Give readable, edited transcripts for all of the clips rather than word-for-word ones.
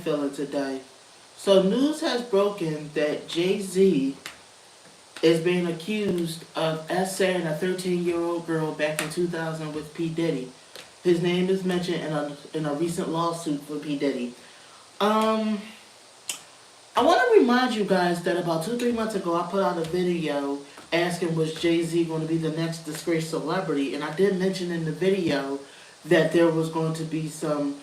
feeling today. So news has broken that Jay-Z is being accused of essaying a 13-year-old girl back in 2000 with P Diddy. His name is mentioned in a recent lawsuit for P Diddy. Um, I want to remind you guys that about 2-3 months ago, I put out a video asking was Jay-Z going to be the next disgraced celebrity, and I did mention in the video that there was going to be some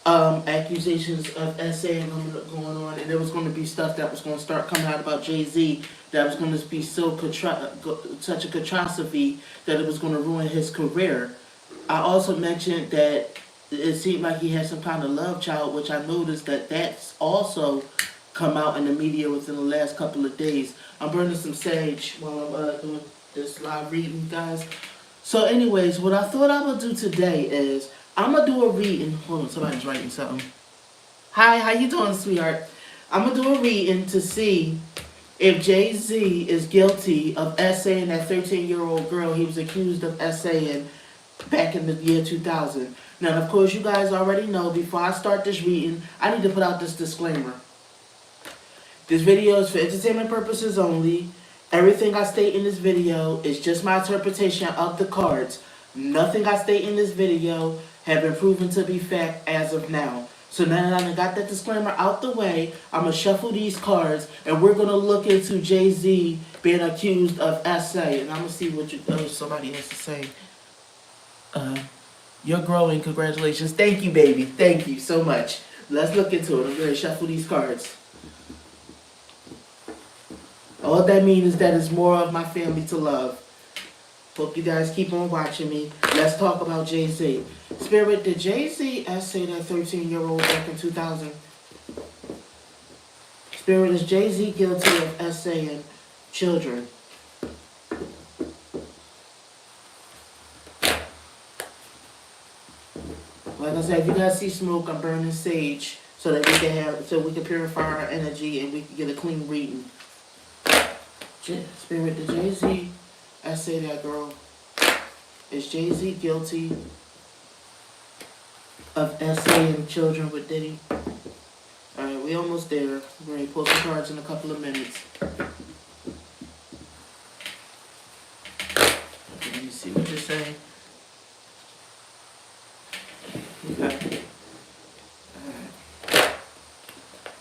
accusations of essaying going on, and there was going to be stuff that was going to start coming out about Jay-Z that was going to be such a catastrophe that it was going to ruin his career. I also mentioned that it seemed like he had some kind of love child, which I noticed that that's also come out in the media within the last couple of days. I'm burning some sage while I'm doing this live reading, guys. So anyways, what I thought I would do today is I'm going to do a reading. Hold on, somebody's writing something. Hi, how you doing, sweetheart? I'm going to do a reading to see if Jay-Z is guilty of essaying that 13-year-old girl he was accused of essaying back in the year 2000. Now, of course, you guys already know, before I start this reading, I need to put out this disclaimer. This video is for entertainment purposes only. Everything I state in this video is just my interpretation of the cards. Nothing I state in this video have been proven to be fact as of now. So now that I got that disclaimer out the way, I'm going to shuffle these cards and we're going to look into Jay-Z being accused of essay. And I'm going to see what somebody has to say. You're growing. Congratulations. Thank you, baby. Thank you so much. Let's look into it. I'm going to shuffle these cards. All that means is that it's more of my family to love. Hope you guys keep on watching me. Let's talk about Jay-Z. Spirit, did Jay-Z essay that 13-year-old back in 2000? Spirit, is Jay-Z guilty of essaying children? Like I said, if you guys see smoke, I'm burning sage so that we can purify our energy and we can get a clean reading. Spirit, did Jay-Z essay that girl? Is Jay-Z guilty of essaying children with Diddy? Alright, we almost there. We're going to pull some cards in a couple of minutes. Okay, let me see what you're saying. Okay.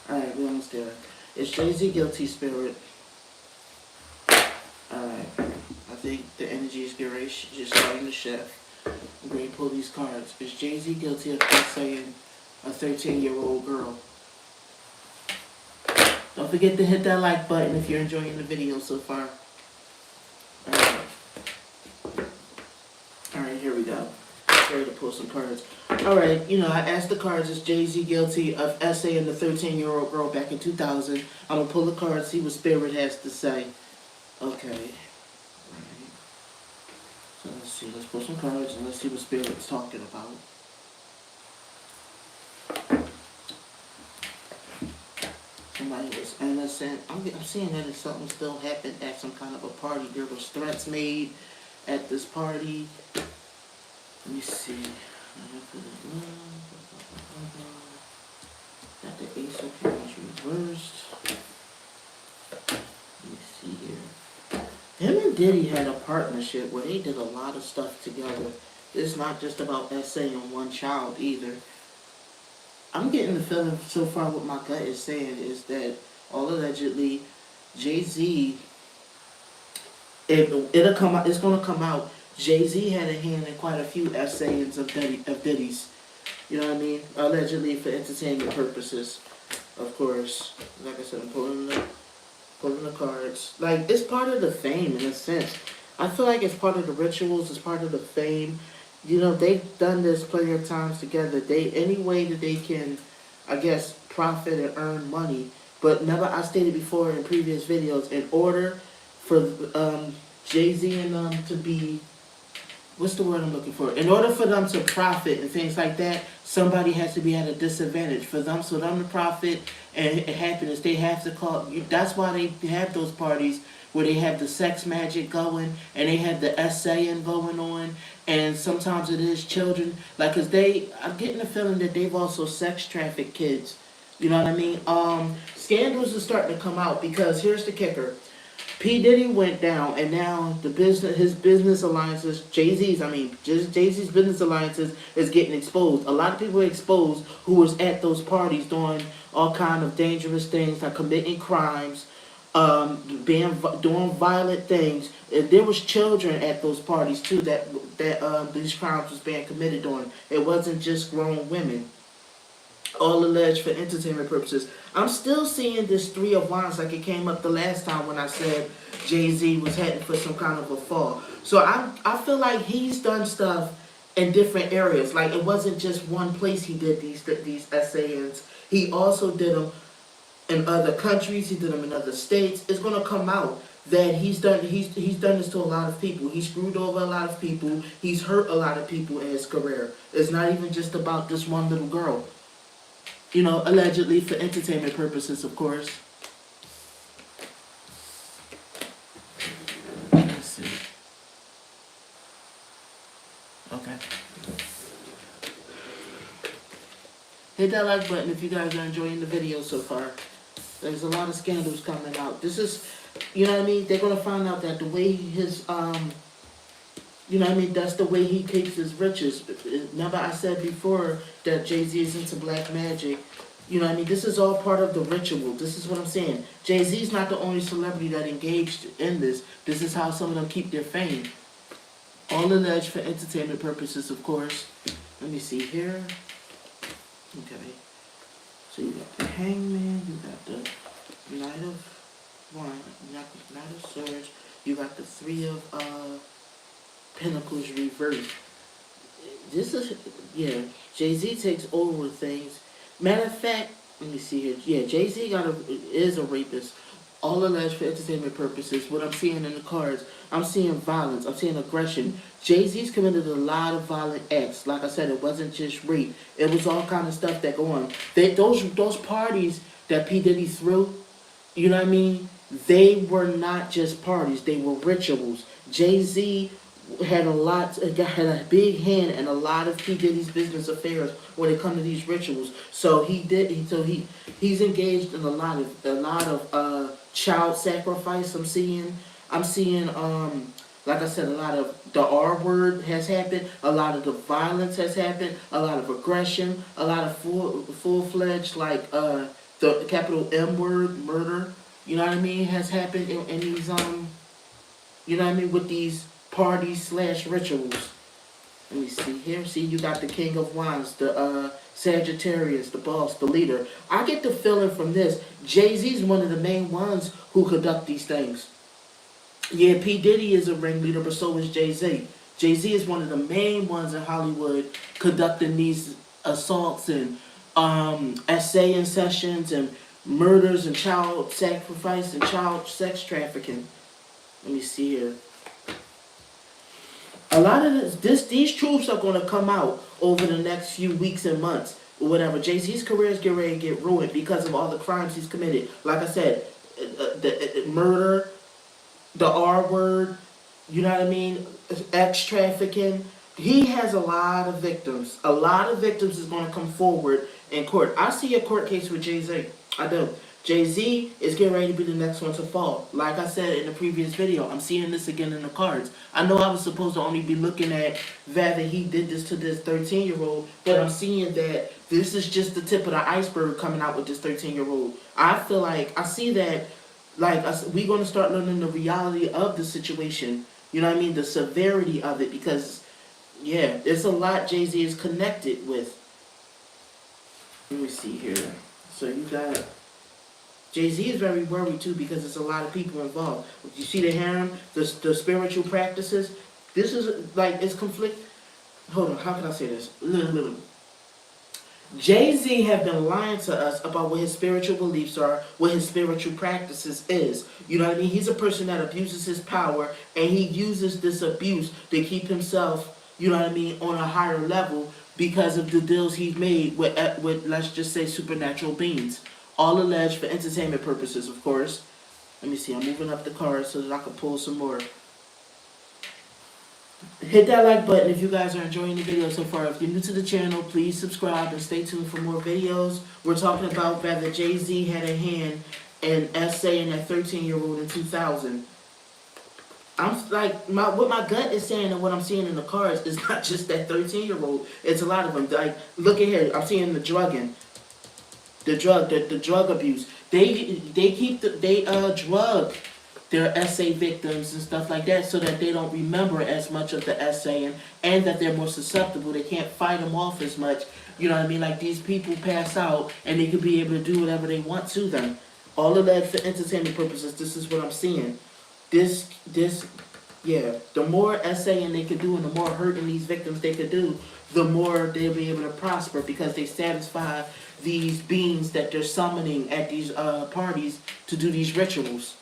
Alright, we're almost there. Is Jay-Z guilty, Spirit? Alright, I think the energy is just starting to shift. I'm going to pull these cards. Is Jay-Z guilty of essaying a 13-year-old girl? Don't forget to hit that like button if you're enjoying the video so far. Alright, here we go. Ready to pull some cards. Alright, I asked the cards, is Jay-Z guilty of essaying the 13-year-old girl back in 2000? I'm going to pull the cards, see what Spirit has to say. Okay. Alright. So let's see. Let's pull some cards and let's see what Spirit's talking about. Somebody was innocent. I'm seeing that if something still happened at some kind of a party. There was threats made at this party. Let me see. Got the Ace of Pentacles reversed. Let me see here. Him and Diddy had a partnership where they did a lot of stuff together. It's not just about essaying one child either. I'm getting the feeling so far what my gut is saying is that all allegedly Jay-Z, it's going to come out. Jay-Z had a hand in quite a few essayings of Diddy's. You know what I mean? Allegedly for entertainment purposes, of course. Like I said, I'm pulling the cards. Like, it's part of the fame in a sense. I feel like it's part of the rituals, it's part of the fame. They've done this plenty of times together. Any way that they can, I guess, profit and earn money. But remember, I stated before in previous videos, in order for Jay-Z and them to be, what's the word I'm looking for? In order for them to profit and things like that, somebody has to be at a disadvantage. For them to profit and happiness, they have to call. That's why they have those parties where they have the sex magic going and they have the essaying going on, and sometimes it is children. Like, cause I'm getting the feeling that they've also sex trafficked kids. You know what I mean? Scandals are starting to come out because here's the kicker. P Diddy went down, and now his business alliances, Jay Z's business alliances is getting exposed. A lot of people were exposed who was at those parties doing all kind of dangerous things, like committing crimes, doing violent things. There was children at those parties too that these crimes was being committed on. It wasn't just grown women, all alleged for entertainment purposes. I'm still seeing this three of wands like it came up the last time when I said Jay-Z was heading for some kind of a fall. So I feel like he's done stuff in different areas. Like it wasn't just one place he did these essays. He also did them in other countries. He did them in other states. It's gonna come out that he's done this to a lot of people. He screwed over a lot of people. He's hurt a lot of people in his career. It's not even just about this one little girl. You know, allegedly for entertainment purposes, of course. Let's see. Okay. Hit that like button if you guys are enjoying the video so far. There's a lot of scandals coming out. This is, you know what I mean? They're gonna find out that the way his you know what I mean? That's the way he keeps his riches. Remember I said before that Jay-Z is into black magic. You know what I mean? This is all part of the ritual. This is what I'm saying. Jay-Z's not the only celebrity that engaged in this. This is how some of them keep their fame. All alleged for entertainment purposes, of course. Let me see here. Okay. So you got the Hangman, you got the Knight of One, Knight of Swords, you got the Three of Pentacles reversed. This is, yeah, Jay-Z takes over things. Matter of fact, let me see here. Yeah, Jay-Z is a rapist. All alleged for entertainment purposes. What I'm seeing in the cards, I'm seeing violence. I'm seeing aggression. Jay-Z's committed a lot of violent acts. Like I said, it wasn't just rape. It was all kind of stuff that go on. Those parties that P Diddy threw, you know what I mean? They were not just parties. They were rituals. Jay-Z had a big hand in a lot of P Diddy's business affairs when it comes to these rituals. So he's engaged in a lot of child sacrifice. I'm seeing like I said, a lot of the R word has happened, a lot of the violence has happened, a lot of aggression, a lot of full-fledged like the capital M word murder. You know what I mean? Has happened in these you know what I mean, with these parties / rituals. Let me see here. See, you got the King of Wands, the Sagittarius, the boss, the leader. I get the feeling from this, Jay-Z's one of the main ones who conduct these things. Yeah, P Diddy is a ringleader, but so is Jay-Z. Jay-Z is one of the main ones in Hollywood conducting these assaults and essaying sessions and murders and child sacrifice and child sex trafficking. Let me see here. A lot of these truths are going to come out over the next few weeks and months or whatever. Jay-Z's career is getting ready to get ruined because of all the crimes he's committed. Like I said, the murder, the R word, you know what I mean, X trafficking. He has a lot of victims. A lot of victims is going to come forward in court. I see a court case with Jay-Z. I do. Jay-Z is getting ready to be the next one to fall. Like I said in the previous video, I'm seeing this again in the cards. I know I was supposed to only be looking at that he did this to this 13-year-old, but I'm seeing that this is just the tip of the iceberg coming out with this 13-year-old. I feel like, I see that, like, we're going to start learning the reality of the situation. You know what I mean? The severity of it, because, yeah, there's a lot Jay-Z is connected with. Let me see here. So you got... Jay-Z is very worried too because there's a lot of people involved. You see the harem, the spiritual practices. This is like, it's conflict. Hold on, how can I say this? Jay-Z have been lying to us about what his spiritual beliefs are, what his spiritual practices is. You know what I mean? He's a person that abuses his power, and he uses this abuse to keep himself, you know what I mean, on a higher level because of the deals he's made with let's just say, supernatural beings. All alleged for entertainment purposes, of course. Let me see, I'm moving up the cards so that I can pull some more. Hit that like button if you guys are enjoying the video so far. If you're new to the channel, please subscribe and stay tuned for more videos. We're talking about whether Jay-Z had a hand in essaying that 13-year-old in 2000. I'm like, what my gut is saying and what I'm seeing in the cards is not just that 13-year-old. It's a lot of them. Like, look at here. I'm seeing the drugging, the drug abuse. They keep they drug their essay victims and stuff like that so that they don't remember as much of the essay and that they're more susceptible. They can't fight them off as much. You know what I mean? Like these people pass out and they could be able to do whatever they want to them. All of that for entertainment purposes. This is what I'm seeing. This, yeah. The more essaying they could do and the more hurting these victims they could do, the more they'll be able to prosper because they satisfy these beings that they're summoning at these parties to do these rituals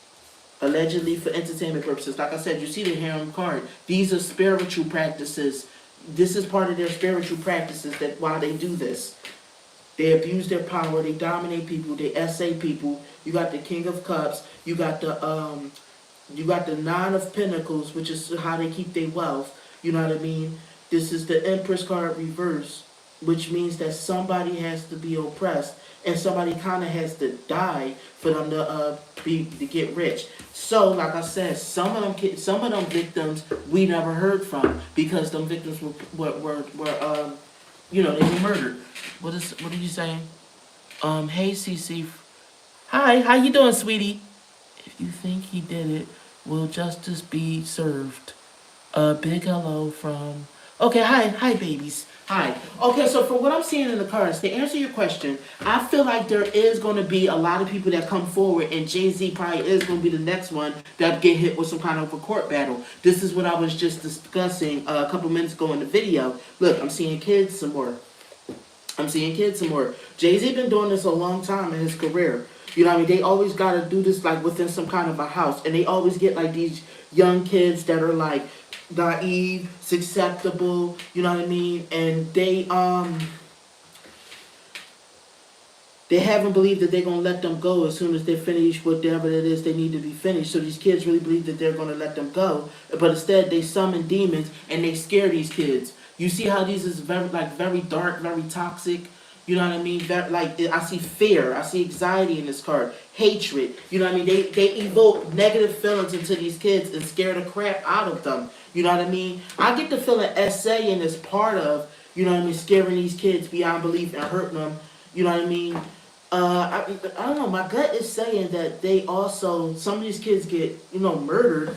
allegedly for entertainment purposes. Like I said, you see the harem card. These are spiritual practices. This is part of their spiritual practices that while they do this, they abuse their power, they dominate people, they essay people. You got the King of Cups, you got the Nine of Pentacles, which is how they keep their wealth. You know what I mean? This is the Empress card reverse, which means that somebody has to be oppressed and somebody kind of has to die for them to get rich. So, like I said, some of them victims we never heard from because them victims were they were murdered. What are you saying? Hey CC, hi, how you doing, sweetie? If you think he did it, will justice be served? A big hello from. Okay, hi, babies. Hi. Okay, so for what I'm seeing in the cards, to answer your question, I feel like there is going to be a lot of people that come forward, and Jay-Z probably is going to be the next one that get hit with some kind of a court battle. This is what I was just discussing a couple minutes ago in the video. Look, I'm seeing kids some more. Jay-Z been doing this a long time in his career. You know what I mean? They always got to do this like within some kind of a house. And they always get like these young kids that are like naive, susceptible, you know what I mean? And they haven't believed that they're going to let them go as soon as they finish whatever it is they need to be finished. So these kids really believe that they're going to let them go. But instead, they summon demons and they scare these kids. You see how these is very dark, very toxic. You know what I mean? I see fear, I see anxiety in this card, hatred. You know what I mean? They evoke negative feelings into these kids and scare the crap out of them. You know what I mean? I get the feeling essaying is part of, you know what I mean, scaring these kids beyond belief and hurting them. You know what I mean? I don't know. My gut is saying that they also, some of these kids get, murdered.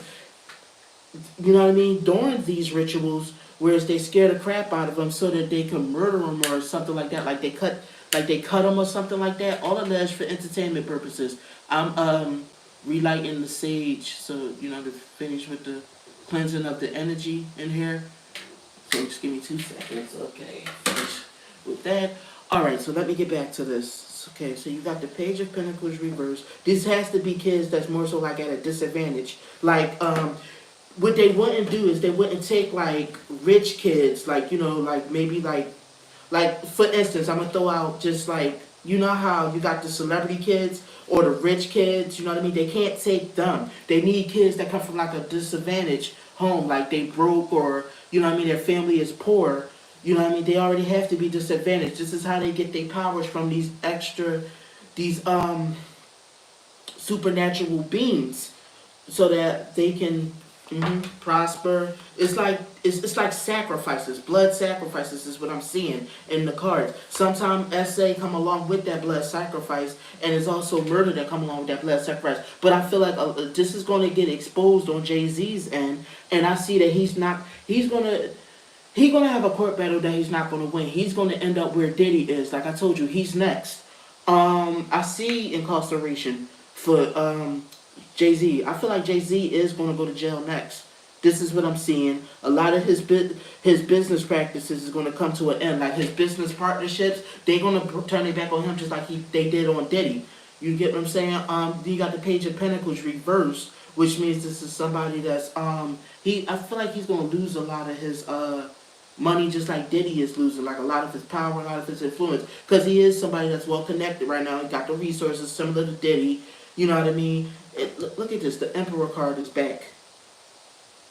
You know what I mean? During these rituals, whereas they scare the crap out of them so that they can murder them or something like that. Like they cut them or something like that. All of that is for entertainment purposes. I'm relighting the sage, so to finish with the cleansing of the energy in here. So just give me 2 seconds. Okay, finish with that. All right, so let me get back to this. Okay, so you got the Page of Pentacles reversed. This has to be kids that's more so like at a disadvantage. Like what they wouldn't do is they wouldn't take like rich kids, like like maybe like for instance, I'm gonna throw out just like how you got the celebrity kids or the rich kids, you know what I mean? They can't take them. They need kids that come from like a disadvantaged home, like they broke or their family is poor. You know what I mean? They already have to be disadvantaged. This is how they get their powers from these supernatural beings, so that they can prosper. It's like sacrifices, blood sacrifices is what I'm seeing in the cards. Sometimes essay come along with that blood sacrifice, and it's also murder that come along with that blood sacrifice. But I feel like this is going to get exposed on Jay-Z's end, and I see that he's gonna have a court battle that he's not gonna win. He's gonna end up where Diddy is. Like I told you, he's next. I see incarceration for Jay-Z. I feel like Jay-Z is going to go to jail next. This is what I'm seeing. A lot of his business practices is going to come to an end. Like his business partnerships, they're going to turn it back on him just like they did on Diddy. You get what I'm saying? You got the Page of Pentacles reversed, which means this is somebody that's I feel like he's going to lose a lot of his money just like Diddy is losing, like a lot of his power, a lot of his influence, because he is somebody that's well connected right now. He got the resources similar to Diddy. You know what I mean? Look at this. The Emperor card is back.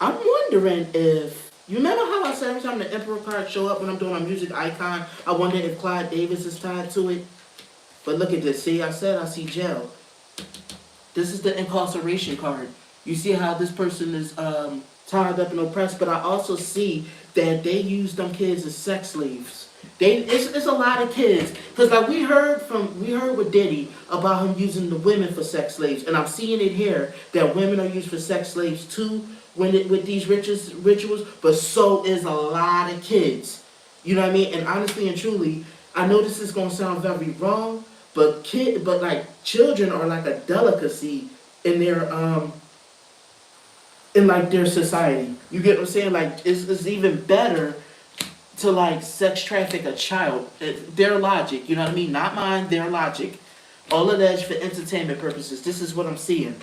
I'm wondering if You remember how I said every time the Emperor card show up when I'm doing a music icon, I wonder if Clyde Davis is tied to it? But look at this. See, I said I see jail. This is the incarceration card. You see how this person is tied up and oppressed, but I also see that they use them kids as sex slaves. It's a lot of kids, because like we heard with Diddy about him using the women for sex slaves, and I'm seeing it here that women are used for sex slaves too with these rituals, but so is a lot of kids. You know what I mean? And honestly and truly, I know this is gonna sound very wrong, but like children are like a delicacy in their society. You get what I'm saying? Like it's even better to like sex traffic a child. Their logic, you know what I mean? Not mine, their logic. All of that is for entertainment purposes. This is what I'm seeing.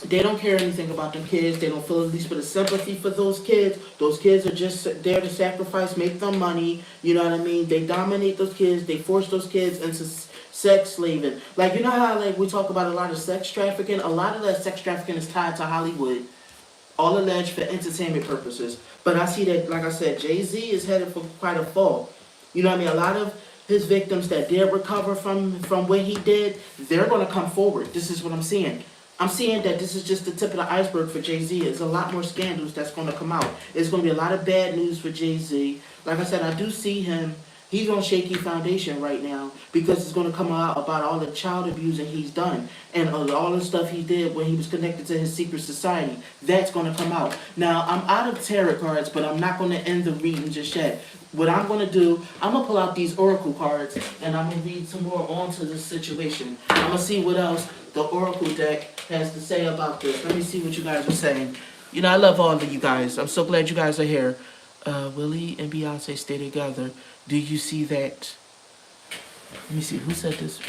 They don't care anything about them kids. They don't feel at least for the sympathy for those kids. Those kids are just there to sacrifice, make them money. You know what I mean? They dominate those kids. They force those kids into sex slaving. Like, you know how like we talk about a lot of sex trafficking? A lot of that sex trafficking is tied to Hollywood. All alleged for entertainment purposes. But I see that, like I said, Jay-Z is headed for quite a fall. You know what I mean? A lot of his victims that did recover from what he did, they're going to come forward. This is what I'm seeing. I'm seeing that this is just the tip of the iceberg for Jay-Z. There's a lot more scandals that's going to come out. It's going to be a lot of bad news for Jay-Z. Like I said, I do see him. He's on shaky foundation right now because it's going to come out about all the child abusing he's done and all the stuff he did when he was connected to his secret society. That's going to come out. Now, I'm out of tarot cards, but I'm not going to end the reading just yet. What I'm going to do, I'm going to pull out these oracle cards and I'm going to read some more onto this situation. I'm going to see what else the oracle deck has to say about this. Let me see what you guys are saying. You know, I love all of you guys. I'm so glad you guys are here. Willie and Beyonce stay together. Do you see that? Let me see. Who said this?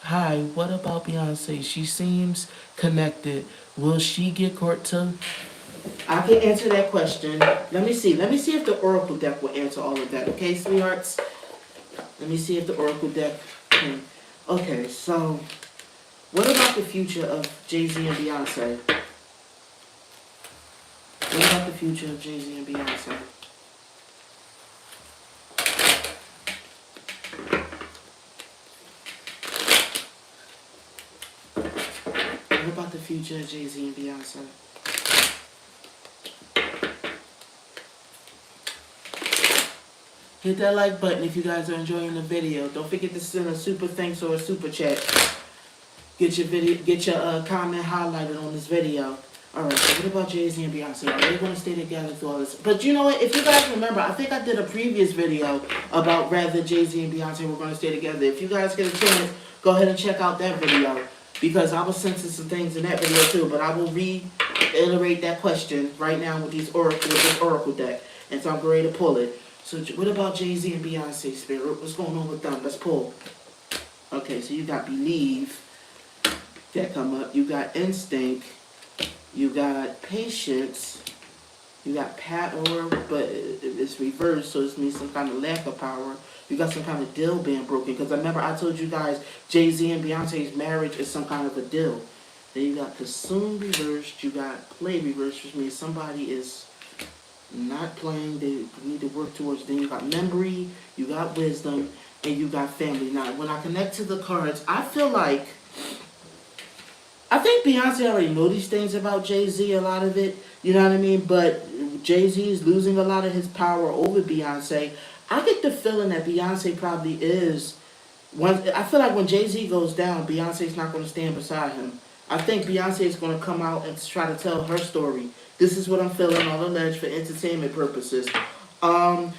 Hi, what about Beyonce? She seems connected. Will she get caught too? I can answer that question. Let me see. Let me see if the oracle deck will answer all of that. Okay, sweethearts? Let me see if the oracle deck can. Okay, so what about the future of Jay-Z and Beyonce? What about the future of Jay-Z and Beyonce? What about the future of Jay-Z and Beyonce? Hit that like button if you guys are enjoying the video. Don't forget to send a super thanks or a super chat. Get your comment highlighted on this video. Alright, so what about Jay-Z and Beyonce? Are they going to stay together through all this? But you know what? If you guys remember, I think I did a previous video about whether Jay-Z and Beyonce were going to stay together. If you guys get a chance, go ahead and check out that video. Because I was sensing some things in that video too. But I will reiterate that question right now with this oracle deck. And so I'm ready to pull it. So what about Jay-Z and Beyonce, Spirit? What's going on with them? Let's pull. Okay, so you got Believe. That come up. You got Instinct. You got Patience. You got Power, but it's reversed, so it means some kind of lack of power. You got some kind of deal being broken. Because I remember I told you guys Jay-Z and Beyonce's marriage is some kind of a deal. Then you got Consume reversed. You got Play reversed, which means somebody is not playing. They need to work towards. Then you got Memory. You got Wisdom. And you got Family. Now, when I connect to the cards, I feel like I think Beyonce already know these things about Jay-Z, a lot of it, you know what I mean? But Jay-Z is losing a lot of his power over Beyonce. I get the feeling that Beyonce probably is, I feel like when Jay-Z goes down, Beyonce's not going to stand beside him. I think Beyonce is going to come out and try to tell her story. This is what I'm feeling, all alleged for entertainment purposes.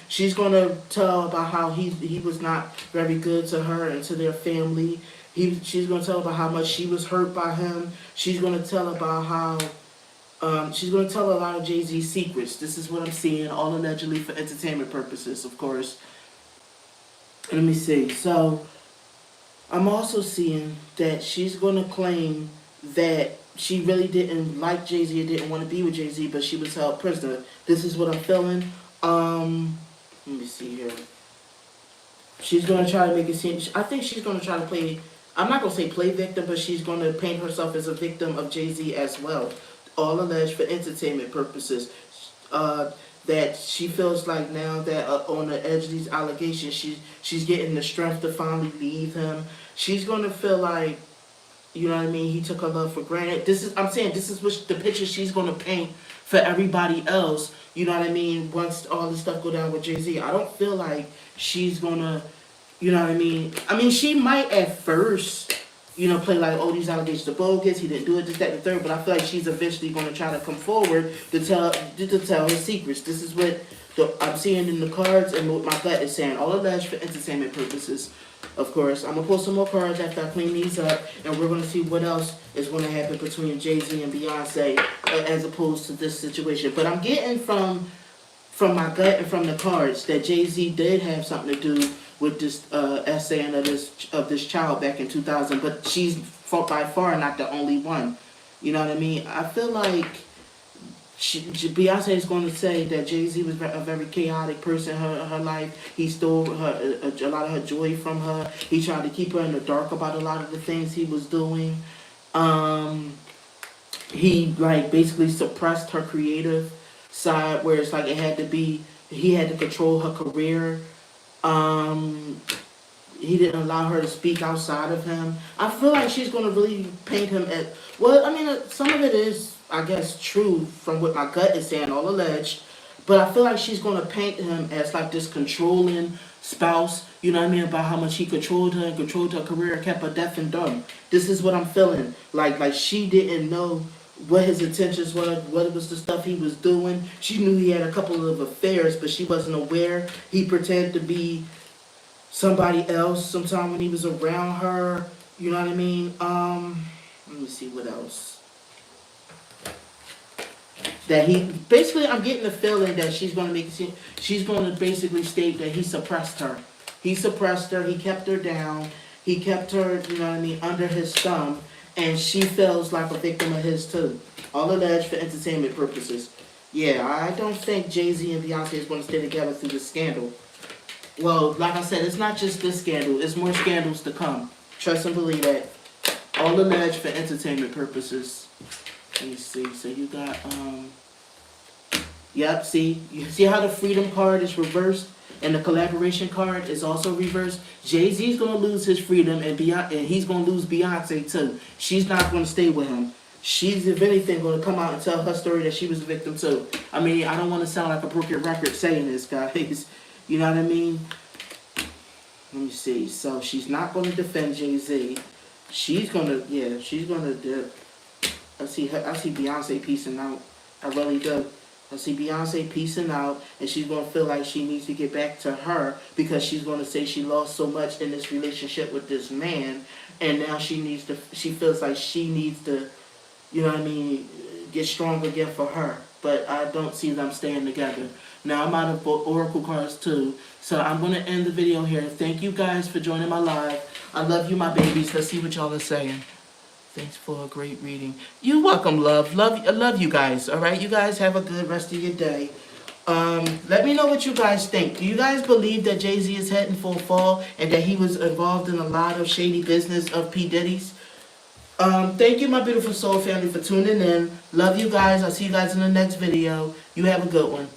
She's going to tell about how he was not very good to her and to their family. She's going to tell about how much she was hurt by him. She's going to tell about how, she's going to tell a lot of Jay-Z's secrets. This is what I'm seeing, all allegedly for entertainment purposes, of course. Let me see. So, I'm also seeing that she's going to claim that she really didn't like Jay-Z or didn't want to be with Jay-Z, but she was held prisoner. This is what I'm feeling. Let me see here. She's going to try to make it seem, I think she's going to try to play, I'm not going to say play victim, but she's going to paint herself as a victim of Jay-Z as well. all alleged for entertainment purposes. Uh, that she feels like now that on the edge of these allegations, she's getting the strength to finally leave him. She's gonna feel like, you know what I mean, he took her love for granted. I'm saying this is what the picture she's gonna paint for everybody else. You know what I mean? Once all this stuff go down with Jay-Z, I don't feel like she's gonna, you know what I mean? I mean, she might at first, you know, play like, oh, these allegations are bogus. He didn't do it, this, that, and the third. But I feel like she's eventually going to try to come forward to tell his secrets. This is what I'm seeing in the cards, and what my gut is saying. All alleged for entertainment purposes. Of course, I'm gonna pull some more cards after I clean these up, and we're gonna see what else is gonna happen between Jay-Z and Beyonce, as opposed to this situation. But I'm getting from my gut and from the cards that Jay-Z did have something to do with this essaying of this child back in 2000, but she's by far not the only one. You know what I mean? I feel like Beyonce is going to say that Jay-Z was a very chaotic person in her life. He stole a lot of her joy from her. He tried to keep her in the dark about a lot of the things he was doing. He like basically suppressed her creative side, where it's like he had to control her career. He didn't allow her to speak outside of him. I feel like she's going to really paint him as, well, I mean, some of it is, I guess, true from what my gut is saying, all alleged. But I feel like she's going to paint him as like this controlling spouse, you know what I mean, about how much he controlled her and controlled her career, kept her deaf and dumb. This is what I'm feeling. Like she didn't know what his intentions were, what it was the stuff he was doing. She knew he had a couple of affairs, but she wasn't aware. He pretended to be somebody else sometime when he was around her. You know what I mean? Let me see what else. That he basically, I'm getting the feeling that she's going to basically state that he suppressed her. He suppressed her. He kept her down. He kept her, you know what I mean, under his thumb, and she feels like a victim of his too. All alleged for entertainment purposes. Yeah, I don't think Jay-Z and Beyonce is going to stay together through this scandal. Well, like I said, it's not just this scandal. It's more scandals to come. Trust and believe that. All alleged for entertainment purposes. Let me see. So you got, yep, see? You see how the freedom card is reversed? And the collaboration card is also reversed? Jay-Z's going to lose his freedom, and he's going to lose Beyonce too. She's not going to stay with him. She's, if anything, going to come out and tell her story that she was a victim too. I mean, I don't want to sound like a broken record saying this, guys. You know what I mean? Let me see. So she's not going to defend Jay-Z. She's going to, I see Beyonce piecing out. I really do. I see Beyonce piecing out, and she's going to feel like she needs to get back to her, because she's going to say she lost so much in this relationship with this man, and now she feels like she needs to, you know what I mean, get strong again for her. But I don't see them staying together. Now I'm out of Oracle cards too, so I'm going to end the video here. Thank you guys for joining my live. I love you, my babies. Let's see what y'all are saying. Thanks for a great reading. You're welcome, love. I love you guys, all right? You guys have a good rest of your day. Let me know what you guys think. Do you guys believe that Jay-Z is heading for a fall and that he was involved in a lot of shady business of P Diddy's? Thank you, my beautiful soul family, for tuning in. Love you guys. I'll see you guys in the next video. You have a good one.